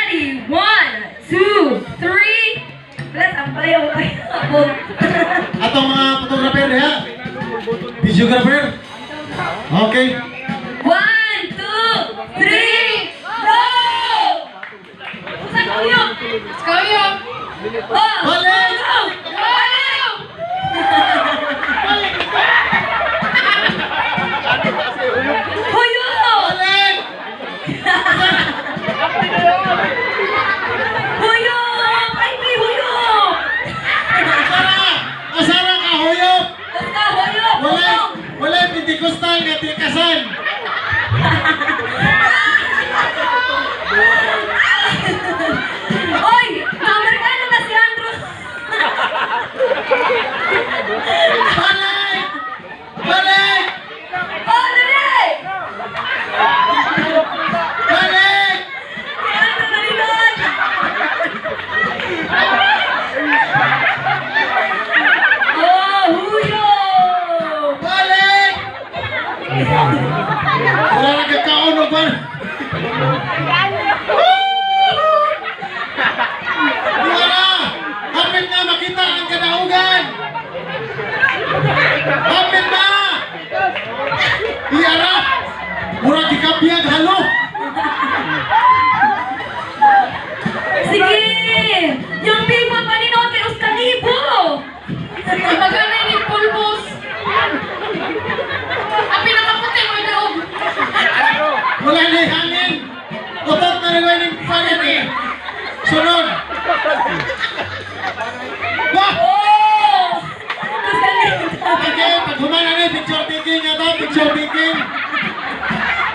Ready? 1, 2, 3. Let's ampayaw kayo. Atong mga photographer ha. Videographer. Okay. 1, 2, 3. Go! Saan kayo? Kayo. Oh! Balik! Go! Balik! Huyo! Balik! Huyo! Ay, may huyo! Asara ka huyop. Basta huyo! Wala Pentecostal nga tikasan. Oy! Amerikano na si Andrew! Balik! Balik! Oh, dali! Balik! Si Andrew na rin doon! Oh, huyo! Balik! Wala nagkakaon o ba? Wala! Hapit na makita ang kadaugan! Hapit na! Iyara! Murag ikabiyag halo! Sige! Yung people pa ni Note Ustalibo! Magana yung pulbos! Ang pinakaputi mo daog! Wala na yung hangin! Utot na naman yung pangin eh! Sunod! Wah! Oh! Ustalibo! Okay, pag humana na picture taking nga daw, picture taking!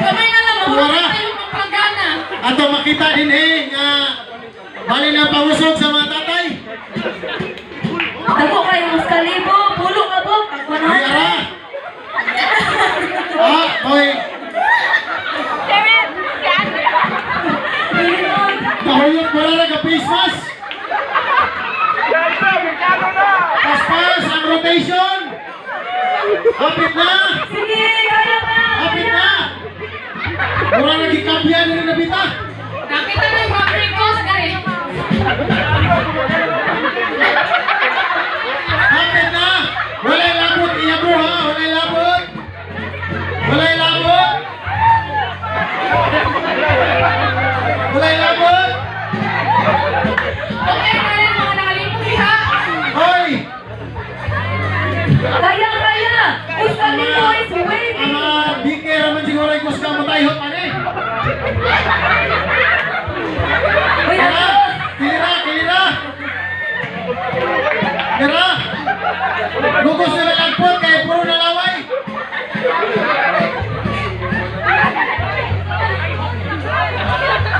Kamay na lang, Wala. mawala tayo ng pagana! Ato makita din eh, nga bali na pangusog sa mga tatay! Dako kayo Ustalibo! Pulo ka po! Iyara! Ah, oy! Kahuyot mo na nag-face mask! Paspas ang rotation! Hapit na! Sige! Kaya pa! Hapit na! Mura nagkikabyan na nabita! Nakita na yung mga precoce gari! Hapit na! Walay labot! Iyabo ha! Walay labot! Walay labot! Walay labot! Okay, kaya mga nakalimuti ha! Hoy! Kaya! Ustalibo is waiting! Ang mga bike naman siguro ay gusto ka matayot pa eh! Uy, Tira! ano? Tira! Tira! Tira! Lugos na nalagpot kaya puro nalaway!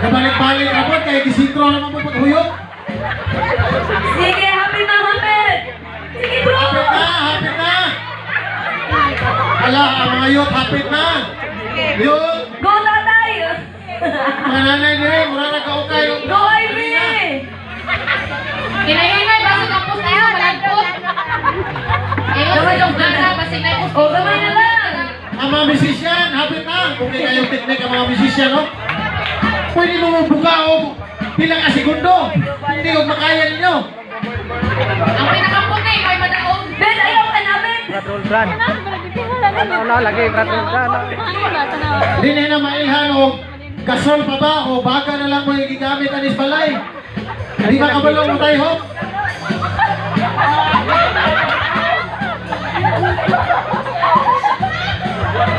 Nabalik-balik rapot kaya kisintro naman po huyot! Sige, happy na, happy! Sige, bro! Hapit na! Hapit na! Ala, ang mga yot, hapit na! Yot! Go, tatay! Mga nanay nila, mura na kaukay! Go, Ivy! Kinay-inay, basta kapos na yun, malagpot! Gamay yung gana, basta na yun. Oh, gamay na lang! Ang mga musician, hapit na! Kung may kayong teknik ang mga musician, no? Pwede mo mabuka o bilang ka segundo. Hindi ko makaya ninyo. Ang pinakaputi, may madaong. Ben, ayaw ka namin! Ratultran. Ano lagi ratultran. Hindi na mailhan o gasol pa ba o baka na lang mo yung gigamit anis balay. Hindi ba kabalong mo tayo, Hop?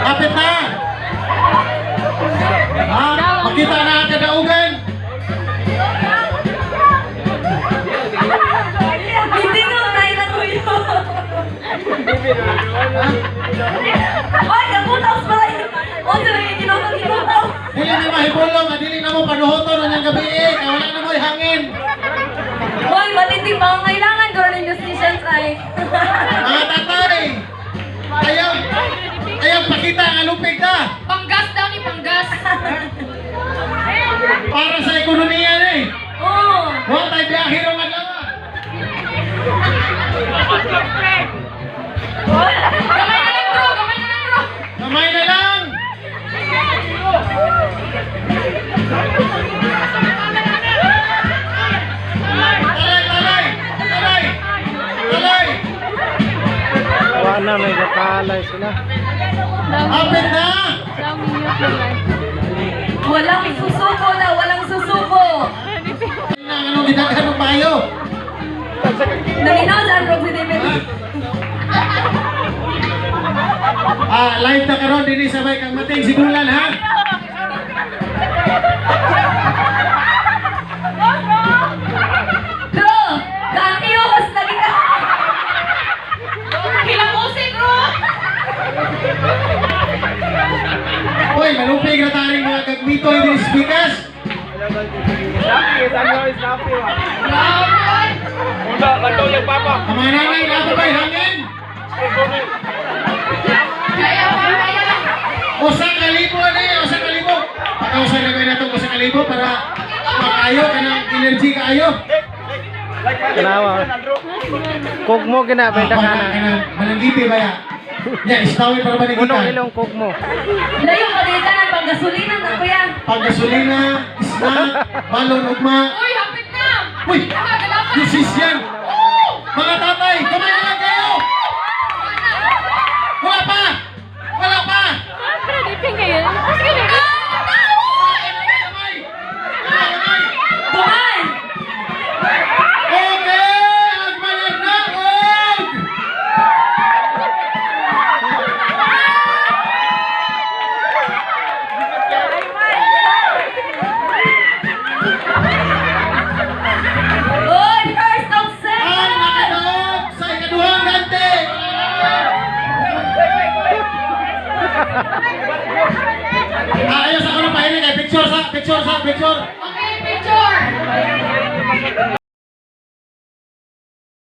Hapit na! Ha? Makita na ang kadaugan! Hindi ko tayo na tuyo. Ay, nakutaw sa balay. O, sila yung kinutaw. Dili na mahibulong, dili na mo panuhoton na niyang gabi eh. Kaya wala na mo hangin. Hoy, matindi pa ang kailangan. Gawin yung musicians ay. Mga tatay! Ayaw pakita ang alupig na! Panggas daw ni Panggas. Para sa ekonomiya na eh! Oo. Huwag tayo biyahe rin ang adlaw. Gamay na lang bro, gamay na lang bro. Kamay na lang! Nag-aalay sila. Hapit na! Walang susuko na, walang susuko. Ano ginagawa ng bayo? Nalinaw sa Roxy David. Live na karon din sabay kang mating sigulan ha. Bro, kaangiyos lagi ka. Hilamusin, bro. Hoy, malupig na taring mga kagmito hindi speakers. Ang mga nanay, nato ba'y hangin? Kaya pa, kaya. Usang kalibo na eh, usang kalibo. Pakausan na kayo na itong usang kalibo para makayo ka ng energy kaayo. Kanawa. Kog mo ginabenta ka na. Malanggipi ba ya? Ya, istawin para Unong manigitan. ilong kog mo. Layo ka dito ng panggasolina na kuya. Paggasolina, snack, balon, ugma. Uy, hapit na. Uy, this is yan. Mga tatay, kamay na lang kayo.